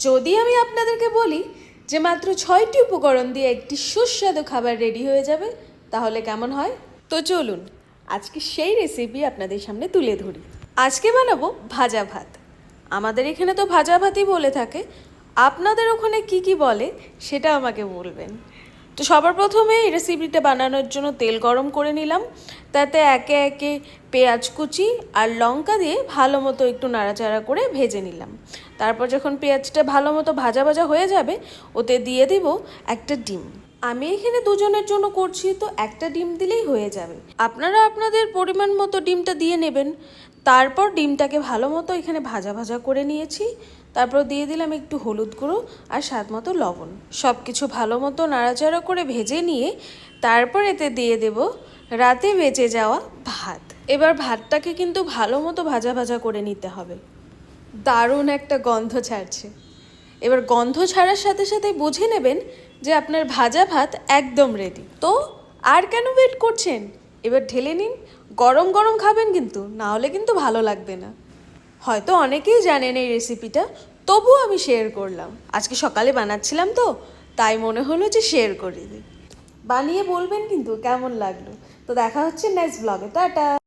যদি আমি আপনাদেরকে বলি যে মাত্র 6টি উপকরণ দিয়ে একটি সুস্বাদু খাবার রেডি হয়ে যাবে, তাহলে কেমন হয়? তো চলুন আজকে সেই রেসিপি আপনাদের সামনে তুলে ধরি। আজকে বানাবো ভাজা ভাত। আমাদের এখানে তো ভাজা ভাতই বলে থাকে, আপনাদের ওখানে কি কি বলে সেটা আমাকে বলবেন। তো সবার প্রথমে এই রেসিপিটা বানানোর জন্য তেল গরম করে নিলাম, তাতে একে একে পেঁয়াজ কুচি আর লঙ্কা দিয়ে ভালো মতো একটু নাড়াচাড়া করে ভেজে নিলাম। তারপর যখন পেঁয়াজটা ভালো মতো ভাজা ভাজা হয়ে যাবে, ওতে দিয়ে দিব একটা ডিম। আমি এখানে দুজনের জন্য করছি, তো একটা ডিম দিলেই হয়ে যাবে। আপনারা আপনাদের পরিমাণ মতো ডিমটা দিয়ে নেবেন। তারপর ডিমটাকে ভালো মতো এখানে ভাজা ভাজা করে নিয়েছি। তারপর দিয়ে দিলাম একটু হলুদ গুঁড়ো আর স্বাদ মতো লবণ। সব কিছু ভালো মতো নাড়াচাড়া করে ভেজে নিয়ে তারপর এতে দিয়ে দেব রাতে বেঁচে যাওয়া ভাত। এবার ভাতটাকে কিন্তু ভালো মতো ভাজা ভাজা করে নিতে হবে। দারুণ একটা গন্ধ ছাড়ছে। এবার গন্ধ ছাড়ার সাথে সাথে বুঝে নেবেন যে আপনার ভাজা ভাত একদম রেডি। তো আর কেন ওয়েট করছেন? এবার ঢেলে নিন। গরম গরম খাবেন কিন্তু, না হলে কিন্তু ভালো লাগবে না। হয়তো অনেকেই জানেন এই রেসিপিটা, তবুও আমি শেয়ার করলাম। আজকে সকালে বানাচ্ছিলাম তো, তাই মনে হলো যে শেয়ার করে দিই। বানিয়ে বলবেন কিন্তু কেমন লাগলো। তো দেখা হচ্ছে নেক্সট ব্লগে। টাটা।